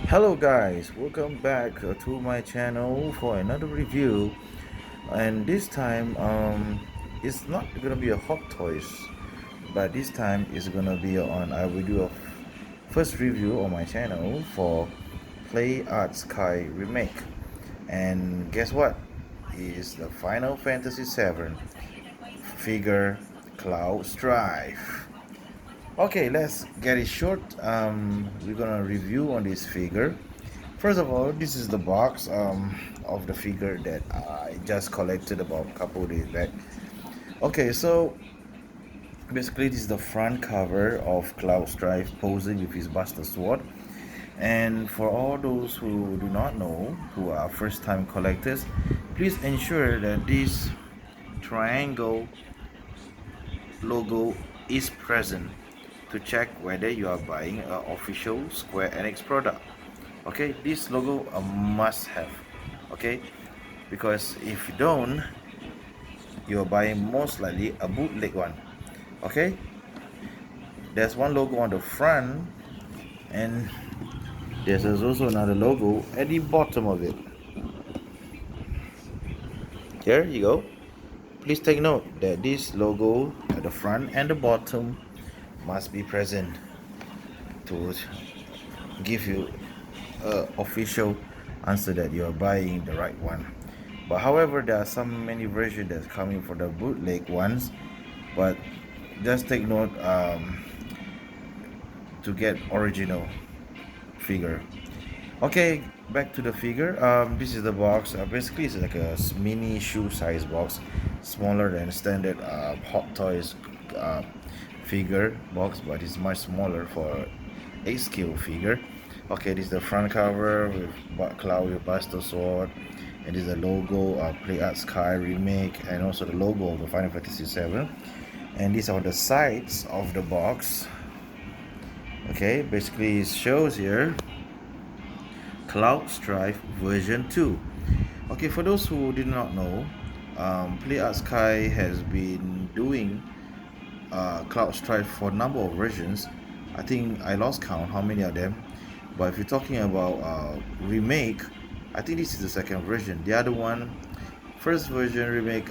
Hello guys, welcome back to my channel for another review, and this time it's not gonna be a hot toys, but this time it's gonna be on I will do a first review on my channel for Play Art Sky Remake. And guess what, is the Final Fantasy VII figure Cloud Strife. Okay, let's get it short. We're gonna review on this figure. First of all, this is the box of the figure that I just collected about a couple of days back. Okay, so basically this is the front cover of Cloud Strife posing with his Buster Sword. And for all those who do not know, who are first time collectors, please ensure that this triangle logo is present to check whether you are buying an official Square Enix product. Okay, this logo a must have. Okay, because if you don't, you're buying most likely a bootleg one. Okay, there's one logo on the front, and there's also another logo at the bottom of it. Here you go. Please take note that this logo at the front and the bottom must be present to give you a official answer that you are buying the right one. But however, there are some many versions that's coming for the bootleg ones, but just take note to get original figure. Okay, back to the figure. This is the box. Basically it's like a mini shoe size box, smaller than standard Hot Toys uh, figure box, but it's much smaller for a scale figure. Okay, this is the front cover with Cloud with Buster Sword, and this is the logo Play Art Sky Remake, and also the logo of the Final Fantasy VII. And these are the sides of the box. Okay, basically it shows here Cloud Strife version 2. Okay, for those who did not know, Play Art Sky has been doing Cloud Strife for a number of versions. I think I lost count how many of them. But if you're talking about remake, I think this is the second version. The other one, first version remake,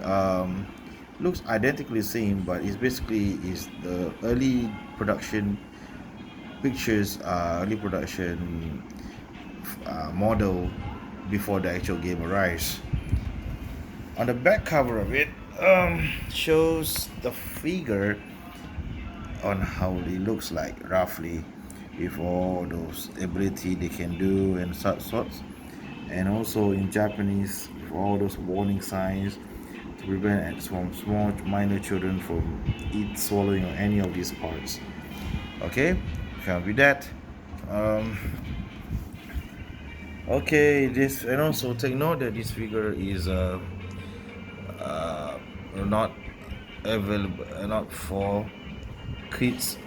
looks identically same, but it's basically is the early production pictures, early production model before the actual game arrives. On the back cover of it, shows the figure on how it looks like roughly, with all those ability they can do and such sorts, and also in Japanese with all those warning signs to prevent from small minor children from swallowing any of these parts. Okay, can't be that. Um, okay, this, and also take note that this figure is uh, not available, not for kids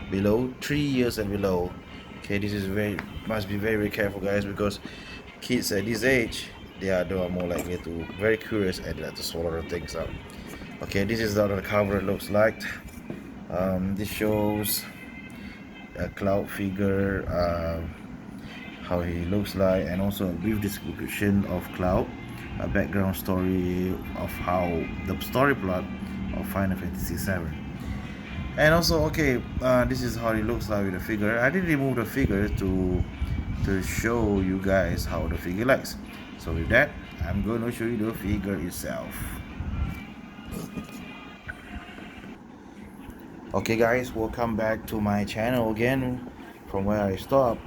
below 3 years and below. Okay, this is very must be very careful, guys, because kids at this age they are more likely to very curious and like to swallow the things up. Okay, this is how the cover looks like. This shows a cloud figure, how he looks like, and also a brief description of Cloud, a background story of how the story plot of Final Fantasy VII. And also, okay, this is how it looks like with the figure. I did remove the figure to show you guys how the figure looks. So with that, I'm going to show you the figure itself. Okay guys, welcome back to my channel again from where I stopped.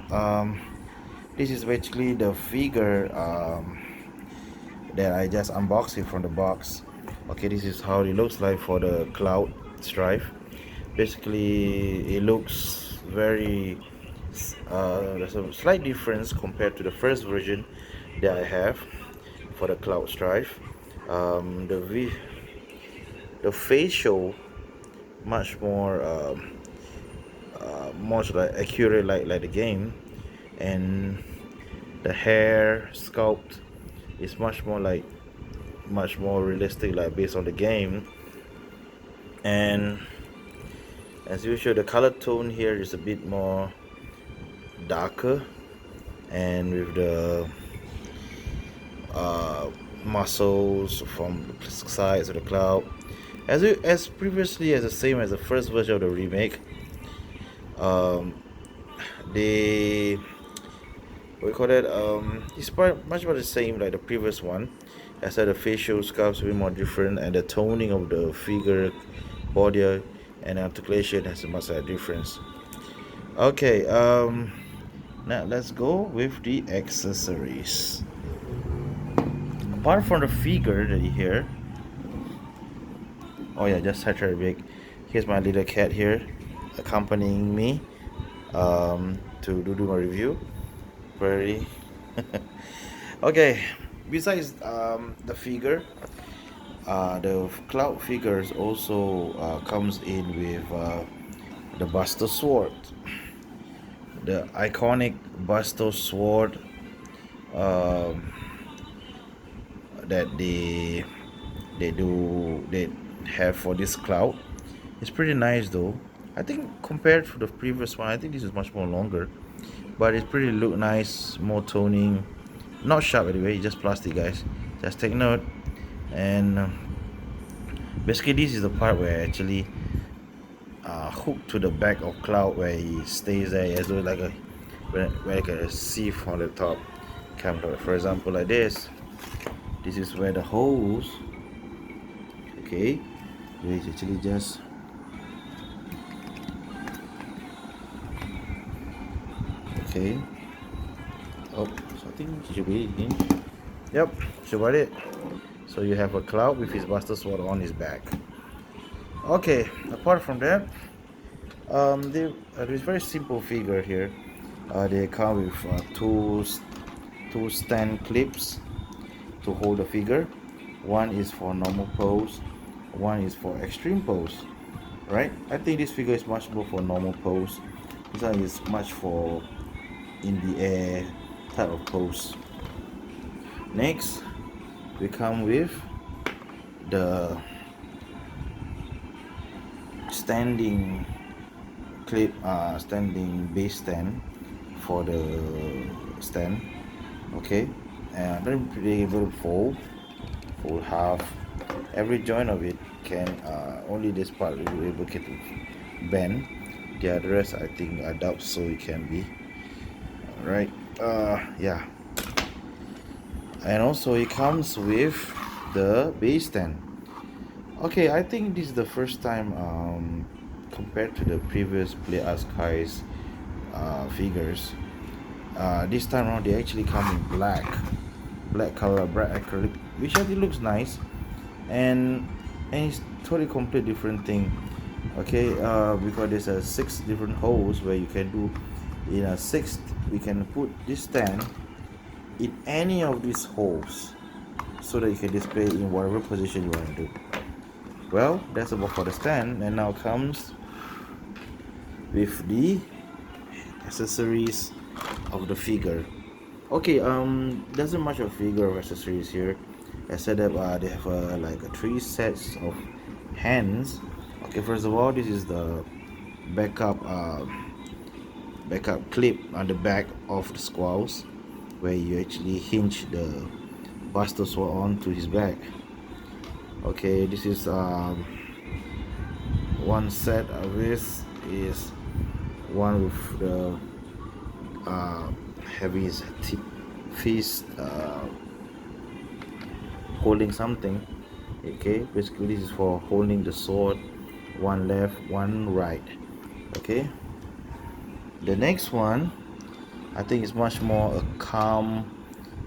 This is basically the figure that I just unboxed it from the box. Okay, this is how it looks like for the Cloud Strife. Basically it looks very there's a slight difference compared to the first version that I have for the Cloud Strife. The facial much more much like accurate like the game, and the hair sculpt is much more realistic like based on the game. And as usual, the color tone here is a bit more darker, and with the uh, muscles from the sides of the cloud. As previously as the same as the first version of the remake, um, they we call it it's much about the same like the previous one. As said, the facial sculpts a bit more different, and the toning of the figure, body, and articulation has a much difference. Okay, now let's go with the accessories. Apart from the figure that you hear, oh yeah, just such a big. Here's my little cat here, accompanying me to do my review. Very okay. Besides the figure, the cloud figures also comes in with the Buster Sword, the iconic Buster Sword um, that they have for this cloud. It's pretty nice though. I think compared to the previous one, I think this is much more longer, but it's pretty look nice, more toning, not sharp anyway. Just plastic, guys. Just take note. And basically, this is the part where I actually hooked to the back of cloud where he stays there as though like a like a sieve on the top. For example, like this. This is where the holes. Okay, where it's actually just okay. Oh, so I think it should be in. Yep, should got it. So you have a cloud with his Buster Sword on his back. Okay, apart from that, there's very simple figure here. They come with two stand clips to hold the figure. One is for normal pose, one is for extreme pose. Right? I think this figure is much more for normal pose. This one is much for in the air type of pose. Next, we come with the standing standing base stand for the stand. Okay, and then be able to fold half. Every joint of it can only this part will be able to bend. The other rest I think I doubt so it can be. Alright, yeah, and also it comes with the base stand. Okay, I think this is the first time compared to the previous Play Skies figures. This time around they actually come in black color, black acrylic, which I think looks nice, and it's totally complete different thing. Okay, because there's a 6 different holes where you can do in a sixth. We can put this stand in any of these holes so that you can display in whatever position you want to do. Well, that's about for the stand, and now comes with the accessories of the figure. Okay, doesn't much of figure of accessories here. I said that they have like 3 sets of hands. Okay, first of all, this is the backup clip on the back of the squaws, where you actually hinge the Buster Sword onto his back. Okay, this is one set of this is one with the having his fist holding something. Okay, basically this is for holding the sword, one left, one right. Okay, the next one I think is much more a calm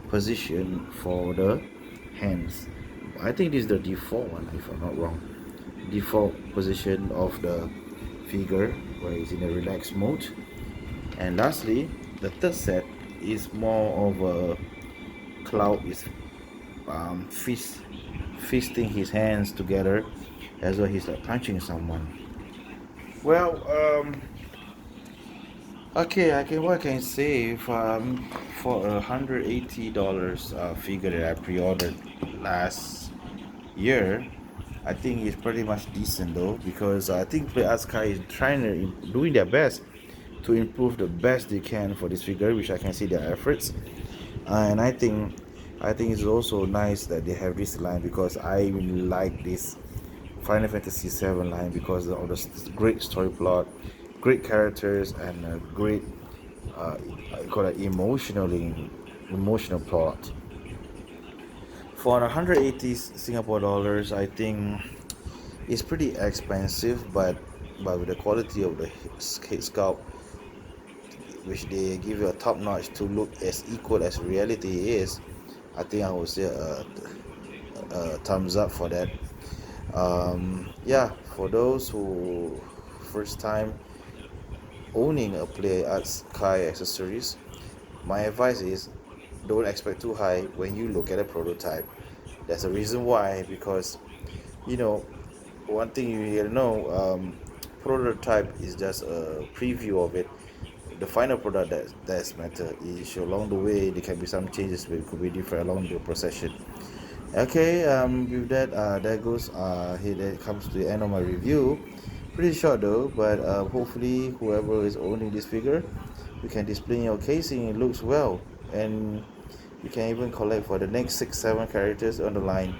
position for the hands. I think this is the default one, if I'm not wrong. Default position of the figure where it's in a relaxed mode. And lastly, the third set is more of a cloud is fisting his hands together as though he's like punching someone. Well, okay, what I can say if for $180 figure that I pre-ordered last year, I think it's pretty much decent though, because I think Play Sky is doing their best to improve the best they can for this figure, which I can see their efforts. And I think it's also nice that they have this line, because I really like this Final Fantasy VII line because of the great story plot, great characters, and a great I call it emotional plot. For 180 Singapore dollars, I think it's pretty expensive, but with the quality of the head sculpt, which they give you a top notch to look as equal as reality is, I think I would say a thumbs up for that. Yeah, for those who first time owning a Play Arts Kai accessories, my advice is don't expect too high when you look at a prototype. There's a reason why, because you know one thing you need to know, prototype is just a preview of it. The final product that's matter is along the way there can be some changes, but it could be different along the procession. Okay, with that, that goes here that comes to the end of my review. Pretty short though, but hopefully whoever is owning this figure, you can display in your casing. It looks well, and you can even collect for the next 6 7 characters on the line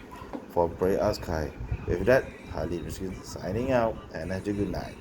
for Bray Askai. With that, Halid signing out, and have a good night.